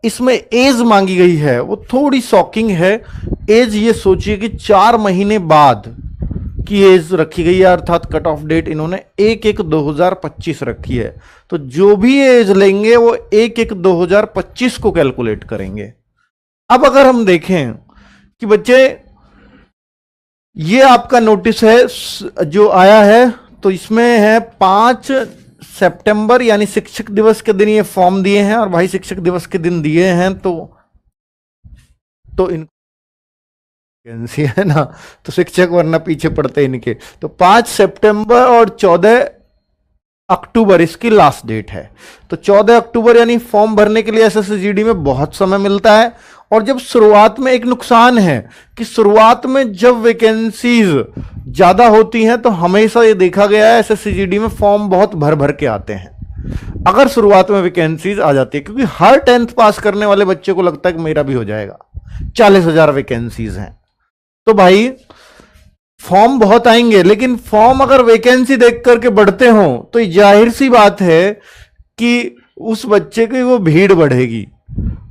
इसमें एज मांगी गई है वो थोड़ी शॉकिंग है। एज ये सोचिए कि 4 महीने बाद की एज रखी गई है, अर्थात कट ऑफ डेट इन्होंने 1/1/2025 रखी है। तो जो भी एज लेंगे वो 1/1/2025 को कैलकुलेट करेंगे। अब अगर हम देखें कि बच्चे ये आपका नोटिस है जो आया है, तो इसमें है 5 सितंबर यानी शिक्षक दिवस के दिन ये फॉर्म दिए हैं, और भाई शिक्षक दिवस के दिन दिए हैं तो इन है ना, तो शिक्षक वरना पीछे पड़ते इनके। तो 5 सितंबर और 14 अक्टूबर इसकी लास्ट डेट है। तो 14 अक्टूबर यानी फॉर्म भरने के लिए एसएससी-जीडी में बहुत समय मिलता है। और जब शुरुआत में एक नुकसान है कि शुरुआत में जब वैकेंसीज ज्यादा होती हैं तो हमेशा ये देखा गया है एसएससी-जीडी में फॉर्म बहुत भर भर के आते हैं अगर शुरुआत में वैकेंसीज आ जाती है, क्योंकि हर 10th पास करने वाले बच्चे को लगता है कि मेरा भी हो जाएगा। 40,000 वैकेंसीज हैं, तो भाई फॉर्म बहुत आएंगे, लेकिन फॉर्म अगर वैकेंसी देख करके बढ़ते हो तो जाहिर सी बात है कि उस बच्चे की वो भीड़ बढ़ेगी।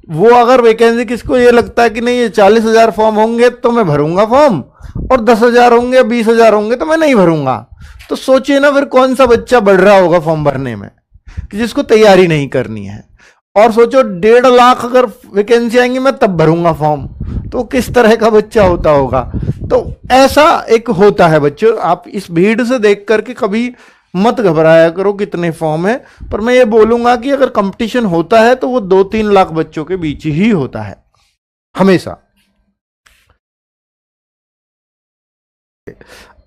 वो अगर वैकेंसी किसको ये लगता है कि नहीं ये 40,000 फॉर्म होंगे तो मैं भरूंगा फॉर्म, और 10,000 होंगे 20,000 होंगे तो मैं नहीं भरूंगा, तो सोचिए ना फिर कौन सा बच्चा बढ़ रहा होगा फॉर्म भरने में कि जिसको तैयारी नहीं करनी है। और सोचो 1.5 लाख अगर वैकेंसी आएंगी मैं तब भरूंगा फॉर्म, तो किस तरह का बच्चा होता होगा। तो ऐसा एक होता है बच्चों, आप इस भीड़ से देख करके कभी मत घबराया करो कितने फॉर्म है, पर मैं ये बोलूंगा कि अगर कंपटीशन होता है तो वो 2-3 लाख बच्चों के बीच ही होता है हमेशा।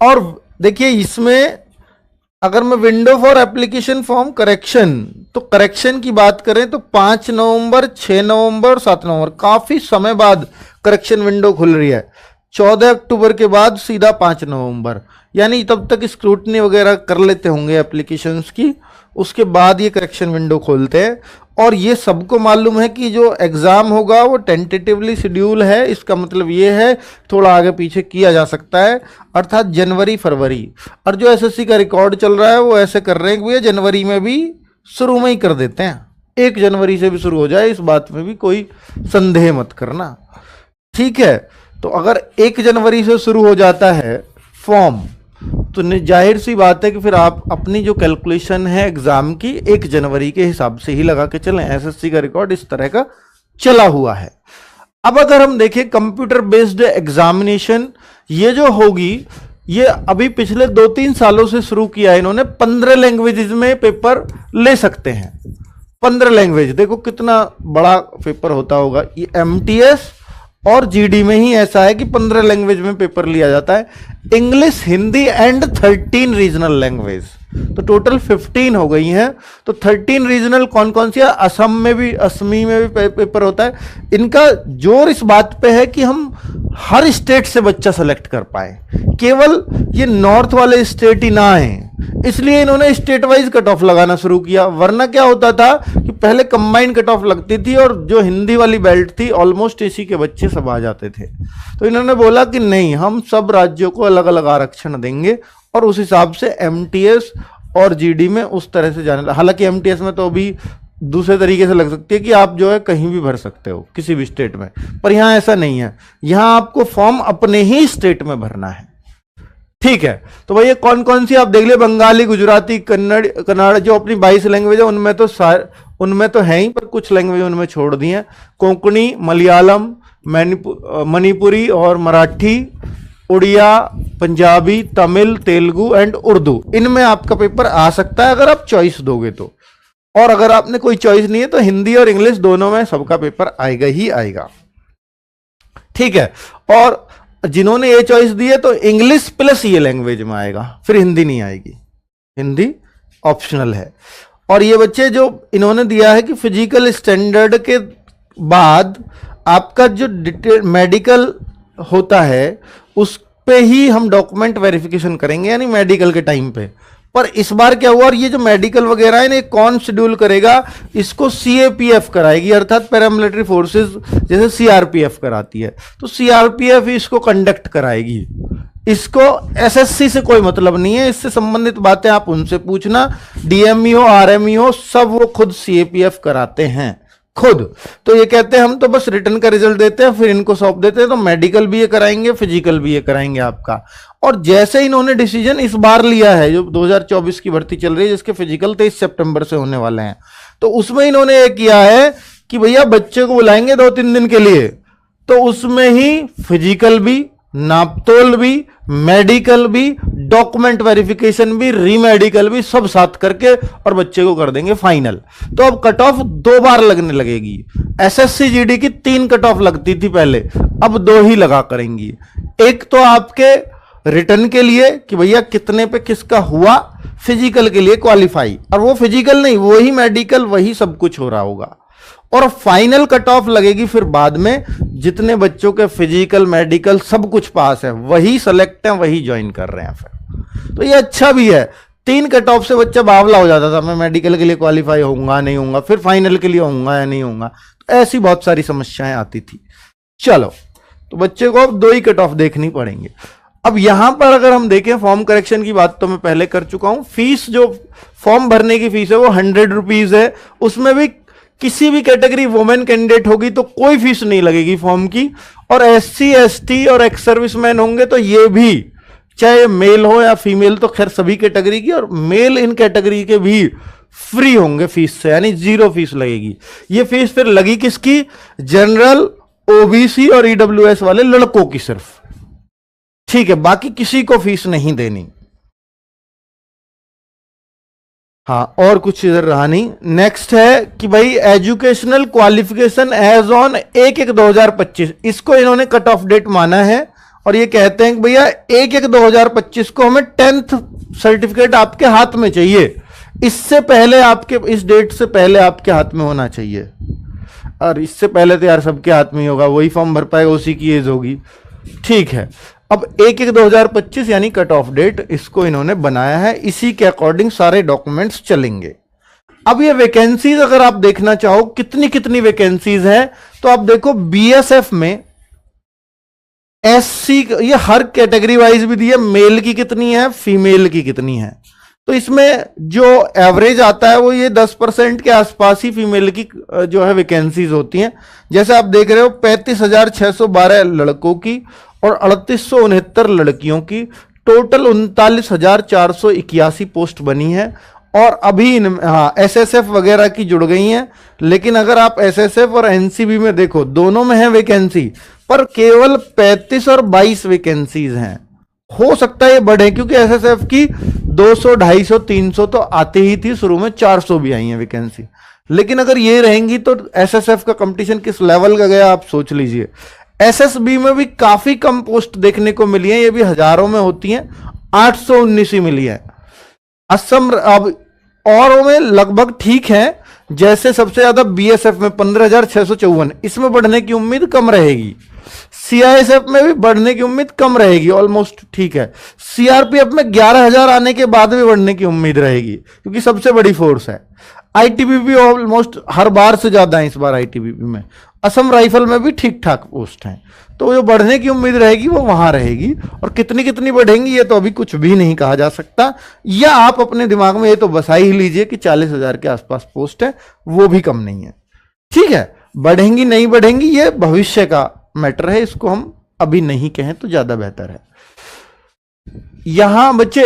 और देखिए इसमें अगर मैं window for application form correction, तो करेक्शन की बात करें तो 5 नवंबर, 6 नवंबर, 7 नवंबर, काफी समय बाद करेक्शन विंडो खुल रही है। 14 अक्टूबर के बाद सीधा 5 नवंबर, यानी तब तक स्क्रूटनी वगैरह कर लेते होंगे एप्लीकेशंस की, उसके बाद ये करेक्शन विंडो खोलते हैं। और ये सबको मालूम है कि जो एग्ज़ाम होगा वो टेंटेटिवली शेड्यूल है, इसका मतलब ये है थोड़ा आगे पीछे किया जा सकता है, अर्थात जनवरी फरवरी। और जो एसएससी का रिकॉर्ड चल रहा है वो ऐसे कर रहे हैं कि भैया जनवरी में भी शुरू में ही कर देते हैं, 1 जनवरी से भी शुरू हो जाए, इस बात में भी कोई संदेह मत करना, ठीक है। तो अगर 1 जनवरी से शुरू हो जाता है फॉर्म तो जाहिर सी बात है कि फिर आप अपनी जो कैलकुलेशन है एग्जाम की 1 जनवरी के हिसाब से ही लगा के चलें। एसएससी का रिकॉर्ड इस तरह का चला हुआ है। अब अगर हम देखें कंप्यूटर बेस्ड एग्जामिनेशन, ये जो होगी ये अभी पिछले 2-3 सालों से शुरू किया है इन्होंने। 15 लैंग्वेजेस में पेपर ले सकते हैं। 15 लैंग्वेज, देखो कितना बड़ा पेपर होता होगा। ये एमटीएस और जीडी में ही ऐसा है कि 15 लैंग्वेज में पेपर लिया जाता है, English, Hindi and 13 regional language, तो टोटल 15 हो गई हैं। तो 13 रीजनल कौन कौन सी है, असम में भी, असमी में भी पेपर होता है। इनका जोर इस बात पे है कि हम हर स्टेट से बच्चा सेलेक्ट कर पाए, केवल ये नॉर्थ वाले स्टेट ही ना आए, इसलिए इन्होंने स्टेट वाइज कट ऑफ लगाना शुरू किया। वरना क्या होता था कि पहले कंबाइंड कट ऑफ लगती थी और जो हिंदी वाली बेल्ट थी ऑलमोस्ट इसी के बच्चे सब आ जाते थे। तो इन्होंने बोला कि नहीं, हम सब राज्यों को अलग अलग आरक्षण देंगे और उस हिसाब से एमटीएस और जीडी में उस तरह से जाने। हालांकि एमटीएस में तो अभी दूसरे तरीके से लग सकती है कि आप जो है कहीं भी भर सकते हो किसी भी स्टेट में, पर यहाँ ऐसा नहीं है, यहाँ आपको फॉर्म अपने ही स्टेट में भरना है, ठीक है। तो भैया कौन कौन सी आप देख ले, बंगाली, गुजराती, कन्नड़ जो अपनी 22 लैंग्वेज है उनमें तो है ही, पर कुछ लैंग्वेज उनमें छोड़ दी हैं। कोंकणी, मलयालम, मणिपुरी और मराठी, उड़िया, पंजाबी, तमिल, तेलुगु एंड उर्दू, इनमें आपका पेपर आ सकता है अगर आप चॉइस दोगे तो। और अगर आपने कोई चॉइस नहीं है तो हिंदी और इंग्लिश दोनों में सबका पेपर आएगा ही आएगा, ठीक है। और जिन्होंने ये चॉइस दी है तो इंग्लिश प्लस ये लैंग्वेज में आएगा, फिर हिंदी नहीं आएगी, हिंदी ऑप्शनल है। और ये बच्चे जो इन्होंने दिया है कि फिजिकल स्टैंडर्ड के बाद आपका जो डिटेल मेडिकल होता है उस पे ही हम डॉक्यूमेंट वेरिफिकेशन करेंगे, यानी मेडिकल के टाइम पे। पर इस बार क्या हुआ, और ये जो मेडिकल वगैरह है ना, कौन शेड्यूल करेगा, इसको सीएपीएफ कराएगी, अर्थात पैरामिलिट्री फोर्सेस जैसे सीआरपीएफ कराती है, तो सीआरपीएफ ही इसको कंडक्ट कराएगी। इसको एसएससी से कोई मतलब नहीं है, इससे संबंधित बातें आप उनसे पूछना। डीएमईओ, आरएमईओ सब वो खुद सीएपीएफ कराते हैं, खुद। तो ये कहते हैं हम तो बस रिटर्न का रिजल्ट देते हैं, फिर इनको सौंप देते हैं, तो मेडिकल भी ये कराएंगे, फिजिकल भी ये कराएंगे आपका। और जैसे इन्होंने डिसीजन इस बार लिया है, जो 2024 की भर्ती चल रही है, जिसके फिजिकल 23 सितंबर से होने वाले हैं, तो उसमें इन्होंने ये किया है कि भैया बच्चे को बुलाएंगे 2-3 दिन के लिए, तो उसमें ही फिजिकल भी, नापतोल भी, मेडिकल भी, डॉक्यूमेंट वेरिफिकेशन भी, रीमेडिकल भी, सब साथ करके और बच्चे को कर देंगे फाइनल। तो अब कट ऑफ 2 बार लगने लगेगी। एसएससी जीडी की 3 कट ऑफ लगती थी पहले, अब 2 ही लगा करेंगी। एक तो आपके रिटर्न के लिए कि भैया कितने पे किसका हुआ, फिजिकल के लिए क्वालिफाई, और वो फिजिकल नहीं, वही मेडिकल, वही सब कुछ हो रहा होगा। और फाइनल कट ऑफ लगेगी फिर बाद में, जितने बच्चों के फिजिकल मेडिकल सब कुछ पास है, वही सेलेक्ट है, वही ज्वाइन कर रहे हैं फिर। तो ये अच्छा भी है। 3 कट ऑफ से बच्चा बावला हो जाता था, मैं मेडिकल के लिए क्वालिफाई होऊंगा नहीं होऊंगा, फिर फाइनल के लिए होऊंगा या नहीं होऊंगा, तो ऐसी बहुत सारी समस्याएं आती थी। चलो, तो बच्चे को अब 2 ही कट ऑफ देखनी पड़ेंगे। अब यहां पर अगर हम देखें, फॉर्म करेक्शन की बात तो मैं पहले कर चुका हूं। फीस, जो फॉर्म भरने की फीस है वो 100 रुपीज है। उसमें भी किसी भी कैटेगरी वुमेन कैंडिडेट होगी तो कोई फीस नहीं लगेगी फॉर्म की, और एससी एसटी और एक्स सर्विसमैन होंगे तो ये भी, चाहे मेल हो या फीमेल, तो खैर सभी कैटेगरी की, और मेल इन कैटेगरी के भी फ्री होंगे फीस से, यानी 0 फीस लगेगी। ये फीस फिर लगी किसकी? जनरल, ओबीसी और ईडब्ल्यूएस वाले लड़कों की सिर्फ, ठीक है, बाकी किसी को फीस नहीं देनी। हाँ, और कुछ इधर रहा नहीं। नेक्स्ट है कि भाई एजुकेशनल क्वालिफिकेशन एज ऑन 1/1/2025, इसको इन्होंने कट ऑफ डेट माना है, और ये कहते हैं कि भैया 1/1/2025 को हमें 10th सर्टिफिकेट आपके हाथ में चाहिए। इससे पहले आपके, इस डेट से पहले आपके हाथ में होना चाहिए। और इससे पहले तो यार सबके हाथ में ही होगा, वही फॉर्म भर पाएगा, उसी की एज होगी, ठीक है। अब 1/1/2025 यानी कट ऑफ डेट, इसको इन्होंने बनाया है, इसी के अकॉर्डिंग सारे डॉक्यूमेंट्स चलेंगे। अब ये वैकेंसीज अगर आप देखना चाहो कितनी कितनी वैकेंसीज है, तो आप देखो बीएसएफ में एससी, ये हर कैटेगरी वाइज भी दी है, मेल की कितनी है, फीमेल की कितनी है। तो इसमें जो एवरेज आता है वो ये 10% के आसपास ही फीमेल की जो है वैकेंसीज होती हैं। जैसे आप देख रहे हो 35,612 लड़कों की और 3869 लड़कियों की, टोटल 39,481 पोस्ट बनी है। और अभी हाँ, एसएसएफ वगैरह की जुड़ गई हैं, लेकिन अगर आप एसएसएफ और एनसीबी में देखो, दोनों में है वैकेंसी, पर केवल 35 और 22 वैकेंसीज हैं। हो सकता है ये बढ़े, क्योंकि एसएसएफ की 200, 250, 300 तो आती ही थी, शुरू में 400 भी आई हैं वैकेंसी। लेकिन अगर ये रहेंगी तो एसएसएफ का कंपटीशन किस लेवल का गया आप सोच लीजिए। एसएसबी में भी काफी कम पोस्ट देखने को मिली है, ये भी हजारों में होती हैं, 819 ही मिली है। असम अब औरों में लगभग ठीक है, जैसे सबसे ज्यादा बीएसएफ में 15,654, इसमें बढ़ने की उम्मीद कम रहेगी। सीआईएसएफ में भी बढ़ने की उम्मीद कम रहेगी, ऑलमोस्ट ठीक है। सीआरपीएफ में 11,000 आने के बाद भी बढ़ने की उम्मीद रहेगी, क्योंकि सबसे बड़ी फोर्स है। आईटीबीपी ऑलमोस्ट हर बार से ज्यादा है इस बार आईटीबीपी में। असम राइफल में भी ठीक ठाक पोस्ट हैं, तो जो बढ़ने की उम्मीद रहेगी वो वहां रहेगी। और कितनी कितनी बढ़ेंगी ये तो अभी कुछ भी नहीं कहा जा सकता, या आप अपने दिमाग में ये तो बसा ही लीजिए कि 40,000 के आसपास पोस्ट है, वो भी कम नहीं है, ठीक है। बढ़ेंगी नहीं बढ़ेंगी ये भविष्य का मैटर है, इसको हम अभी नहीं कहें तो ज्यादा बेहतर है। यहां बच्चे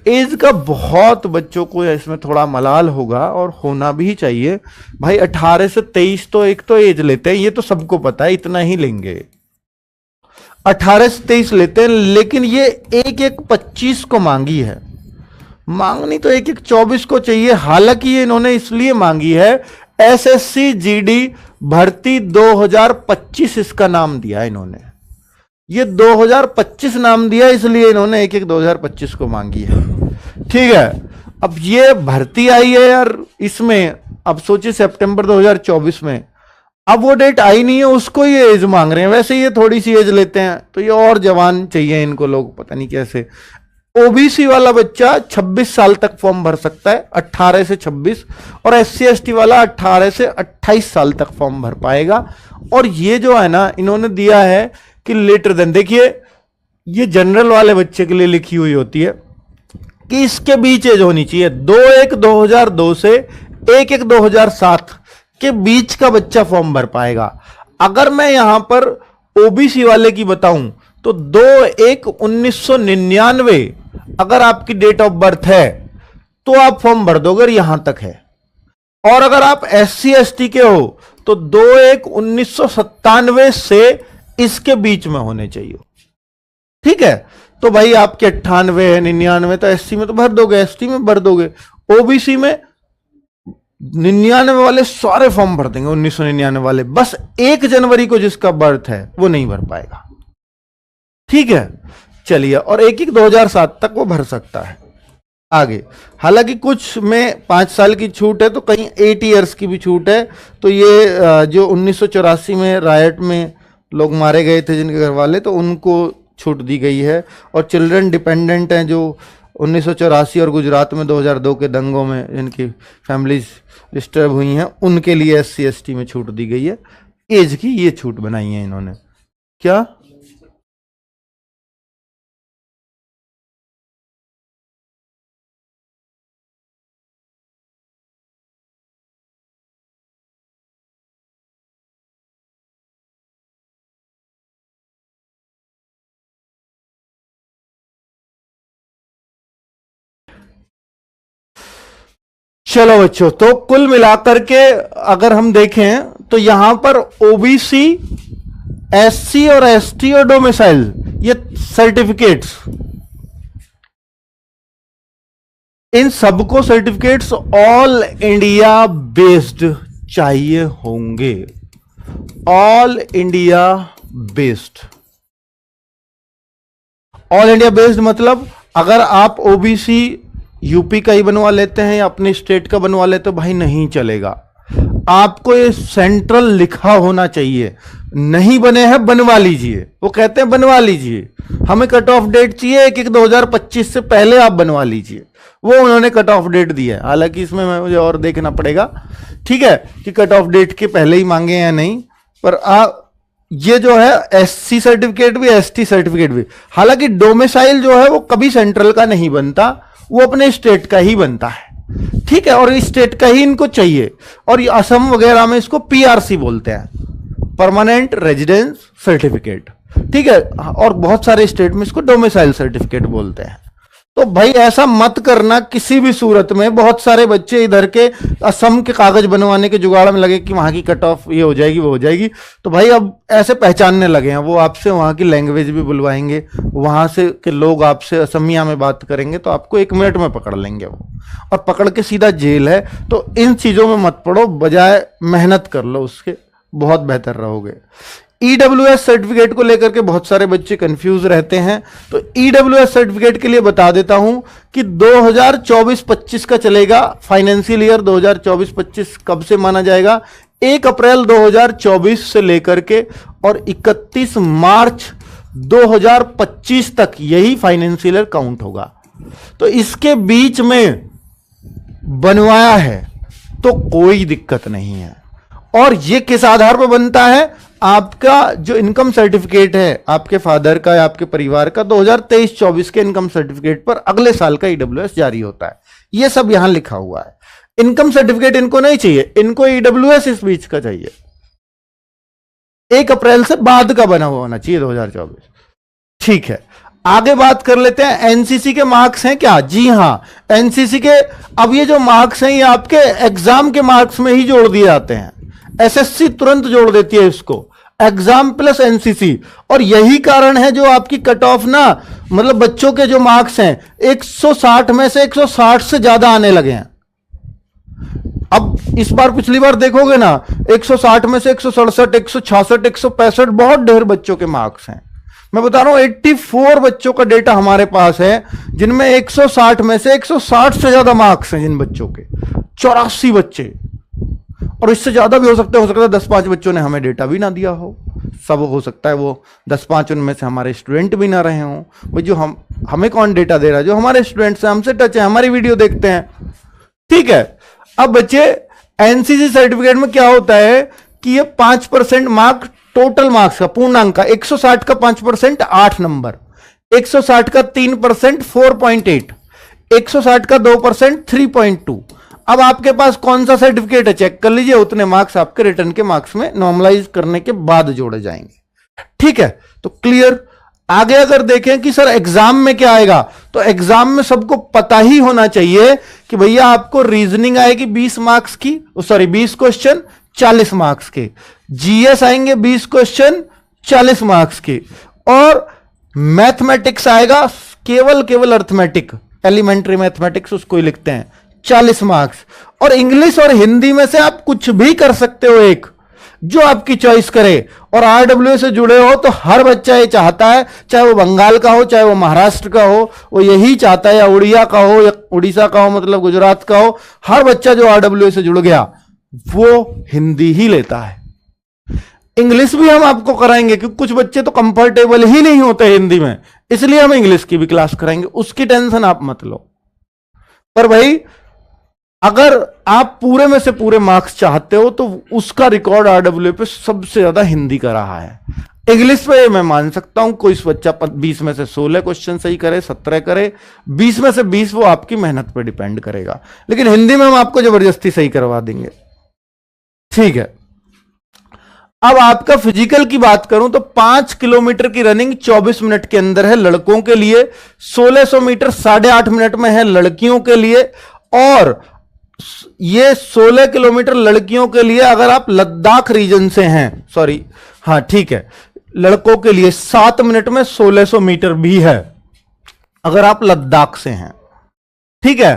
एज का बहुत बच्चों को इसमें थोड़ा मलाल होगा, और होना भी चाहिए भाई। 18 से 23 तो एक तो एज लेते हैं, ये तो सबको पता है, इतना ही लेंगे। 18 से 23 लेते हैं, लेकिन ये 1/1/25 को मांगी है। मांगनी तो 1/1/24 को चाहिए। हालांकि ये इन्होंने इसलिए मांगी है, एसएससी जीडी भर्ती 2025 इसका नाम दिया इन्होंने, ये 2025 नाम दिया, इसलिए इन्होंने 1/1/2025 को मांगी है, ठीक है। अब ये भर्ती आई है यार इसमें, अब सोचिए सितंबर 2024 में, अब वो डेट आई नहीं है, उसको ये एज मांग रहे हैं। वैसे ये थोड़ी सी एज लेते हैं, तो ये और जवान चाहिए इनको, लोग पता नहीं कैसे। ओबीसी वाला बच्चा 26 साल तक फॉर्म भर सकता है, 18 से 26, और एससी एसटी वाला 18 से 28 साल तक फॉर्म भर पाएगा। और ये जो है ना, इन्होंने दिया है कि लेटर देन, देखिए ये जनरल वाले बच्चे के लिए लिखी हुई होती है कि इसके बीच एज होनी चाहिए 2/1/2002 से 1/1/2007, के बीच का बच्चा फॉर्म भर पाएगा। अगर मैं यहां पर ओबीसी वाले की बताऊं तो 2/1/1999 अगर आपकी डेट ऑफ बर्थ है तो आप फॉर्म भर दोगे, अगर यहां तक है। और अगर आप SC ST के हो तो 2/1/1997 से इसके बीच में होने चाहिए। ठीक है, तो भाई आपके 98 है, 99, तो SC में तो भर दोगे, ST में भर दोगे। ओबीसी में 99 वाले सारे फॉर्म भर देंगे, 1999 वाले, बस 1 जनवरी को जिसका बर्थ है वो नहीं भर पाएगा। ठीक है, चलिए, और 1/1/2007 तक वो भर सकता है। आगे, हालांकि कुछ में 5 साल की छूट है, तो कहीं 8 इयर्स की भी छूट है। तो ये जो 1984 में रायट में लोग मारे गए थे जिनके घर वाले, तो उनको छूट दी गई है। और चिल्ड्रन डिपेंडेंट हैं जो 1984 और गुजरात में 2002 के दंगों में जिनकी फैमिलीज डिस्टर्ब हुई हैं, उनके लिए SC ST में छूट दी गई है। एज की ये छूट बनाई है इन्होंने। क्या चलो बच्चों, तो कुल मिलाकर के अगर हम देखें तो यहां पर ओबीसी, SC और ST और डोमिसाइल, ये सर्टिफिकेट्स, इन सबको सर्टिफिकेट्स ऑल इंडिया बेस्ड चाहिए होंगे। All India based, all India based मतलब अगर आप ओबीसी यूपी का ही बनवा लेते हैं या अपने स्टेट का बनवा लेते हो, भाई नहीं चलेगा। आपको ये सेंट्रल लिखा होना चाहिए। नहीं बने हैं, बनवा लीजिए। वो कहते हैं बनवा लीजिए, हमें कट ऑफ डेट चाहिए 1/1/2025 से पहले आप बनवा लीजिए। वो उन्होंने कट ऑफ डेट दी है, हालांकि इसमें मुझे और देखना पड़ेगा, ठीक है, कि कट ऑफ डेट के पहले ही मांगे या नहीं। पर ये जो है SC सर्टिफिकेट भी, ST सर्टिफिकेट भी, हालांकि डोमिसाइल जो है वो कभी सेंट्रल का नहीं बनता, वो अपने स्टेट का ही बनता है। ठीक है, और इस स्टेट का ही इनको चाहिए। और ये असम वगैरह में इसको PRC बोलते हैं, परमानेंट रेजिडेंस सर्टिफिकेट। ठीक है, और बहुत सारे स्टेट में इसको डोमिसाइल सर्टिफिकेट बोलते हैं। तो भाई ऐसा मत करना किसी भी सूरत में। बहुत सारे बच्चे इधर के असम के कागज बनवाने के जुगाड़ में लगे कि वहां की कट ऑफ ये हो जाएगी, वो हो जाएगी। तो भाई अब ऐसे पहचानने लगे हैं, वो आपसे वहां की लैंग्वेज भी बुलवाएंगे, वहां से के लोग आपसे असमिया में बात करेंगे, तो आपको 1 मिनट में पकड़ लेंगे वो, और पकड़ के सीधा जेल है। तो इन चीजों में मत पड़ो, बजाय मेहनत कर लो उसके, बहुत बेहतर रहोगे। EWS सर्टिफिकेट को लेकर के बहुत सारे बच्चे कंफ्यूज रहते हैं। तो EWS सर्टिफिकेट के लिए बता देता हूं कि 2024-25 का चलेगा। फाइनेंशियल ईयर 2024-25 कब से माना जाएगा? 1 अप्रैल 2024 से लेकर के और 31 मार्च 2025 तक यही फाइनेंशियल ईयर काउंट होगा। तो इसके बीच में बनवाया है तो कोई दिक्कत नहीं है। और ये किस आधार पर बनता है? आपका जो इनकम सर्टिफिकेट है आपके फादर का या आपके परिवार का, 2023-24 के इनकम सर्टिफिकेट पर अगले साल का EWS जारी होता है। ये सब यहां लिखा हुआ है। इनकम सर्टिफिकेट इनको नहीं चाहिए, इनको EWS इस बीच का चाहिए। 1 अप्रैल से बाद का बना हुआ होना चाहिए 2024। ठीक है, आगे बात कर लेते हैं। एनसीसी के मार्क्स हैं क्या? जी हां, एनसीसी के अब ये जो मार्क्स हैं ये आपके एग्जाम के मार्क्स में ही जोड़ दिए जाते हैं। एसएससी तुरंत जोड़ देती है इसको, एग्जाम प्लस एनसीसी। और यही कारण है जो आपकी कट ऑफ ना, मतलब बच्चों के जो मार्क्स हैं 160 में से 160 से ज्यादा आने लगे हैं। अब इस बार पिछली बार देखोगे ना, 160 में से 167, 166, 165, बहुत ढेर बच्चों के मार्क्स हैं। मैं बता रहा हूं 84 बच्चों का डेटा हमारे पास है जिनमें 160 में से 160 से ज्यादा मार्क्स हैं। जिन बच्चों के 84 बच्चे, और इससे ज्यादा भी हो सकता है 10-5 बच्चों ने हमें डेटा भी ना दिया हो। सब हो सकता है वो 10-5 उनमें से हमारे स्टूडेंट भी ना रहे हों। भाई जो हमें कौन डेटा दे रहा है? जो हमारे स्टूडेंट्स हैं, हमसे टच है, हमारी वीडियो देखते हैं। ठीक है, अब बच्चे एनसीसी सर्टिफिकेट में क्या होता है कि ये 5% मार्क, टोटल मार्क्स का पूर्णांक का, 160 का 5% 8 नंबर, 160 का 3% 4.8, 160 का 2% 3.2, अब आपके पास कौन सा सर्टिफिकेट है चेक कर लीजिए, उतने मार्क्स आपके रिटर्न के मार्क्स में नॉर्मलाइज करने के बाद जोड़े जाएंगे। ठीक है, तो क्लियर। आगे अगर देखें कि सर एग्जाम में क्या आएगा, तो एग्जाम में सबको पता ही होना चाहिए कि भैया आपको रीजनिंग आएगी 20 मार्क्स की, सॉरी 20 क्वेश्चन 40 मार्क्स के, जीएस आएंगे 20 क्वेश्चन 40 मार्क्स के, और मैथमेटिक्स आएगा केवल अर्थमेटिक, एलिमेंट्री मैथमेटिक्स उसको ही लिखते हैं, 40 मार्क्स। और इंग्लिश और हिंदी में से आप कुछ भी कर सकते हो, एक जो आपकी चॉइस करे। और आरडब्ल्यू से जुड़े हो तो हर बच्चा ये चाहता है, चाहे वो बंगाल का हो, चाहे वो महाराष्ट्र का हो, वो यही चाहता है, या उड़िया का हो, या उड़ीसा का हो, मतलब गुजरात का हो, हर बच्चा जो आरडब्ल्यू से जुड़ गया वो हिंदी ही लेता है। इंग्लिश भी हम आपको कराएंगे क्योंकि कुछ बच्चे तो कंफर्टेबल ही नहीं होते हिंदी में, इसलिए हम इंग्लिश की भी क्लास कराएंगे, उसकी टेंशन आप मत लो। पर भाई अगर आप पूरे में से पूरे मार्क्स चाहते हो तो उसका रिकॉर्ड आरडब्ल्यू पे सबसे ज्यादा हिंदी का रहा है। इंग्लिश पे मैं मान सकता हूं कोई बच्चा 20 में से 16 क्वेश्चन सही करे, 17 करे, 20 में से 20 वो आपकी मेहनत पे डिपेंड करेगा, लेकिन हिंदी में हम आपको जबरदस्ती सही करवा देंगे। ठीक है, अब आपका फिजिकल की बात करूं तो 5 किलोमीटर की रनिंग 24 मिनट के अंदर है लड़कों के लिए, 1600 मीटर 8.5 मिनट में है लड़कियों के लिए, और ये 16 किलोमीटर लड़कियों के लिए अगर आप लद्दाख रीजन से हैं, सॉरी हाँ ठीक है, लड़कों के लिए 7 मिनट में 1600 मीटर भी है अगर आप लद्दाख से हैं। ठीक है,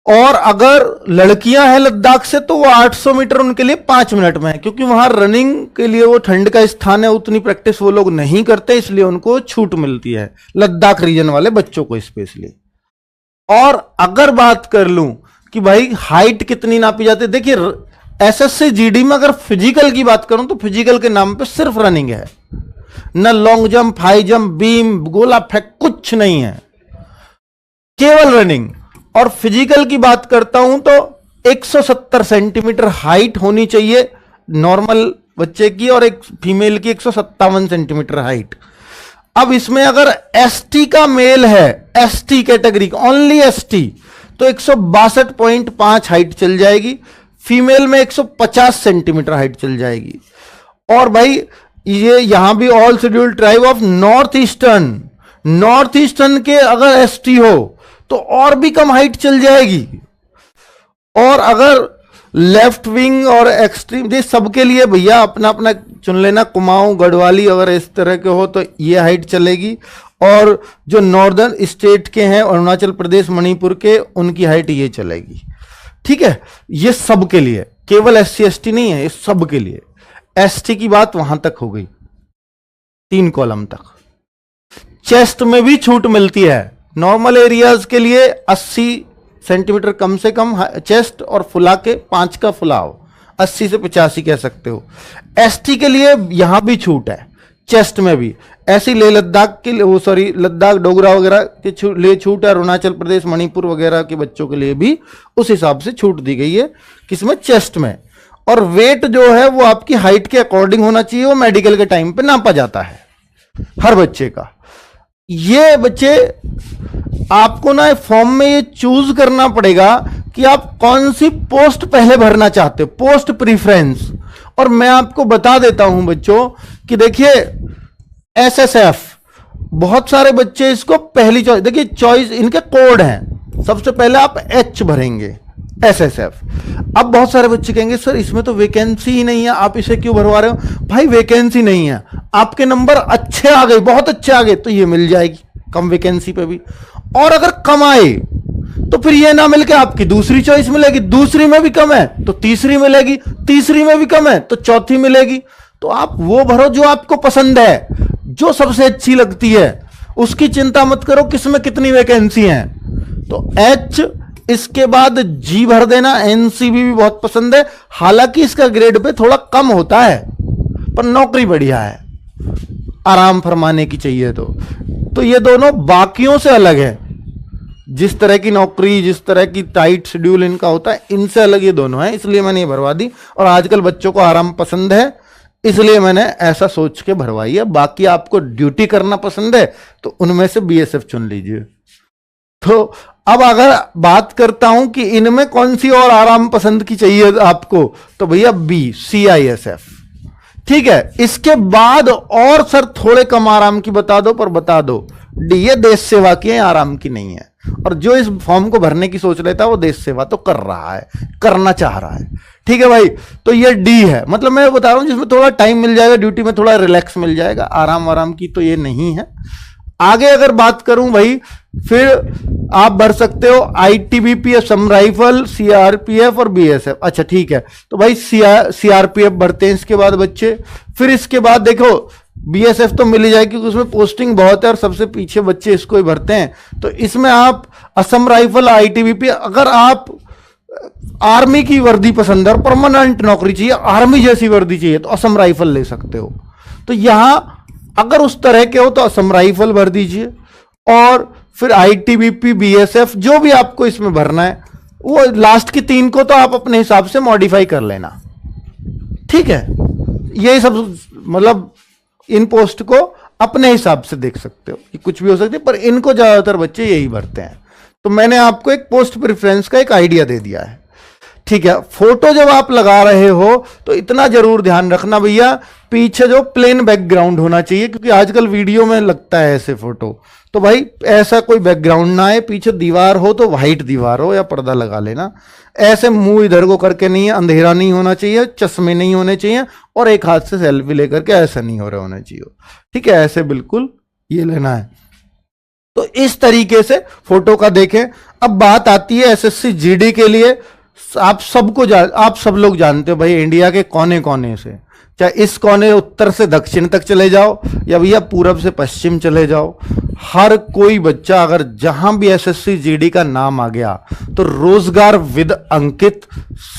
और अगर लड़कियां हैं लद्दाख से तो वो 800 मीटर उनके लिए 5 मिनट में है, क्योंकि वहां रनिंग के लिए वो ठंड का स्थान है, उतनी प्रैक्टिस वो लोग नहीं करते, इसलिए उनको छूट मिलती है, लद्दाख रीजन वाले बच्चों को स्पेशली। और अगर बात कर लूं कि भाई हाइट कितनी नापी जाती है, देखिए एसएससी जीडी में अगर फिजिकल की बात करूं तो फिजिकल के नाम पे सिर्फ रनिंग है, न long jump, high jump, beam, गोला फेंक, कुछ नहीं है, केवल रनिंग। और फिजिकल की बात करता हूं तो 170 सेंटीमीटर हाइट होनी चाहिए नॉर्मल बच्चे की, और एक फीमेल की 157 सेंटीमीटर हाइट। अब इसमें अगर एसटी का मेल है, एसटी कैटेगरी ओनली एसटी, तो 162.5 हाइट चल जाएगी, फीमेल में 150 सेंटीमीटर हाइट चल जाएगी। और भाई ये यहां भी all scheduled tribe of north eastern के अगर एसटी हो तो और भी कम हाइट चल जाएगी। और अगर लेफ्ट विंग और एक्सट्रीम, ये सबके लिए भैया अपना अपना चुन लेना, कुमाऊं, गढ़वाली अगर इस तरह के हो तो ये हाइट चलेगी, और जो नॉर्दर्न स्टेट के हैं, अरुणाचल प्रदेश, मणिपुर के, उनकी हाइट ये चलेगी। ठीक है, ये सब के लिए, केवल एससी एसटी नहीं है, ये सब के लिए। एसटी की बात वहां तक हो गई, 3 कॉलम तक। चेस्ट में भी छूट मिलती है, नॉर्मल एरियाज के लिए 80 सेंटीमीटर कम से कम चेस्ट, और फुला के 5 का फुलाव 80 से 85 कह सकते हो। एसटी के लिए यहां भी छूट है, चेस्ट में भी। ऐसी लेह लद्दाख के लिए, सॉरी लद्दाख डोगरा वगैरह के लिए छूट है, अरुणाचल प्रदेश, मणिपुर वगैरह के बच्चों के लिए भी उस हिसाब से छूट दी गई है, किसमें, चेस्ट में। और वेट जो है वो आपकी हाइट के अकॉर्डिंग होना चाहिए, वो मेडिकल के टाइम पे नापा जाता है हर बच्चे का। ये बच्चे आपको ना फॉर्म में ये चूज करना पड़ेगा कि आप कौन सी पोस्ट पहले भरना चाहते हो, पोस्ट प्रीफरेंस। और मैं आपको बता देता हूं बच्चों कि देखिए एसएसएफ, बहुत सारे बच्चे इसको पहली चॉइस, देखिए चॉइस इनके कोड हैं, सबसे पहले आप एच भरेंगे एसएसएफ। अब बहुत सारे बच्चे कहेंगे सर इसमें तो वैकेंसी ही नहीं है, आप इसे क्यों भरवा रहे हो? भाई वैकेंसी नहीं है, आपके नंबर अच्छे आ गए, बहुत अच्छे आ गए तो ये मिल जाएगी कम वैकेंसी पे भी। और अगर कम आए तो फिर ये ना मिलके आपकी दूसरी चॉइस मिलेगी, दूसरी में भी कम है तो तीसरी मिलेगी, तीसरी में भी कम है तो चौथी मिलेगी। तो आप वो भरो जो आपको पसंद है, जो सबसे अच्छी लगती है, उसकी चिंता मत करो किसमें कितनी वैकेंसी है। तो एच, इसके बाद जी भर देना। एनसीबी भी बहुत पसंद है, हालांकि इसका ग्रेड पे थोड़ा कम होता है पर नौकरी बढ़िया है, आराम फरमाने की चाहिए तो ये दोनों बाकियों से अलग है। जिस तरह की नौकरी, जिस तरह की टाइट शेड्यूल इनका होता है, इनसे अलग ये दोनों हैं, इसलिए मैंने ये भरवा दी। और आजकल बच्चों को आराम पसंद है, इसलिए मैंने ऐसा सोच के भरवाई है। बाकी आपको ड्यूटी करना पसंद है तो उनमें से बीएसएफ चुन लीजिए। तो अब अगर बात करता हूं कि इनमें कौन सी और आराम पसंद की चाहिए आपको, तो भैया बी, CISF। ठीक है, इसके बाद और सर थोड़े कम आराम की बता दो, पर बता दो डी, ये देश सेवा की है, आराम की नहीं है। और जो इस फॉर्म को भरने की सोच लेता है वो देश सेवा तो कर रहा है, करना चाह रहा है। ठीक है भाई, तो ये डी है, मतलब मैं बता रहा हूं जिसमें थोड़ा टाइम मिल जाएगा, ड्यूटी में थोड़ा रिलैक्स मिल जाएगा, आराम की तो ये नहीं है। आगे अगर बात करूं भाई, फिर आप भर सकते हो ITBP, असम राइफल, CRPF और BSF। अच्छा ठीक है, तो भाई CRPF भरते हैं इसके बाद बच्चे। फिर इसके बाद देखो BSF तो मिल ही जाएगी क्योंकि उसमें पोस्टिंग बहुत है और सबसे पीछे बच्चे इसको ही भरते हैं। तो इसमें आप असम राइफल, ITBP, अगर आप आर्मी की वर्दी पसंद है और परमानेंट नौकरी चाहिए, आर्मी जैसी वर्दी चाहिए, तो असम राइफल ले सकते हो। तो यहां अगर उस तरह के हो तो असम राइफल भर दीजिए, और फिर ITBP, BSF जो भी आपको इसमें भरना है, वो लास्ट की 3 को तो आप अपने हिसाब से मॉडिफाई कर लेना। ठीक है, यही सब, मतलब इन पोस्ट को अपने हिसाब से देख सकते हो कि कुछ भी हो सकती है, पर इनको ज्यादातर बच्चे यही भरते हैं। तो मैंने आपको एक पोस्ट प्रेफरेंस का एक आइडिया दे दिया है। ठीक है, फोटो जब आप लगा रहे हो तो इतना जरूर ध्यान रखना भैया, पीछे जो प्लेन बैकग्राउंड होना चाहिए, क्योंकि आजकल वीडियो में लगता है ऐसे फोटो, तो भाई ऐसा कोई बैकग्राउंड ना आए, पीछे दीवार हो तो व्हाइट दीवार हो या पर्दा लगा लेना। ऐसे मुंह इधर को करके नहीं है, अंधेरा नहीं होना चाहिए, चश्मे नहीं होने चाहिए, और एक हाथ से सेल्फी लेकर के ऐसा नहीं हो रहा होना चाहिए। ठीक है, ऐसे बिल्कुल ये लेना है। तो इस तरीके से फोटो का देखें। अब बात आती है SSC GD के लिए। आप सब लोग जानते हो भाई, इंडिया के कोने कोने से, चाहे इस कोने उत्तर से दक्षिण तक चले जाओ या भैया पूरब से पश्चिम चले जाओ, हर कोई बच्चा अगर जहां भी SSC GD का नाम आ गया तो रोजगार विद अंकित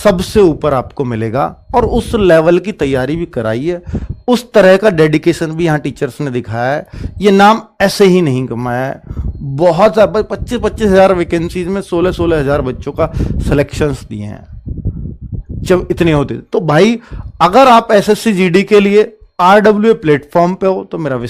सबसे ऊपर आपको मिलेगा, और उस लेवल की तैयारी भी कराई है, उस तरह का डेडिकेशन भी यहाँ टीचर्स ने दिखाया है। ये नाम ऐसे ही नहीं कमाया है, बहुत ज्यादा 25-25 हजार वैकेंसीज में 16-16 हजार बच्चों का सिलेक्शंस दिए हैं जब इतने होते। तो भाई अगर आप SSC GD के लिए RWA प्लेटफॉर्म पे हो तो मेरा विश्वास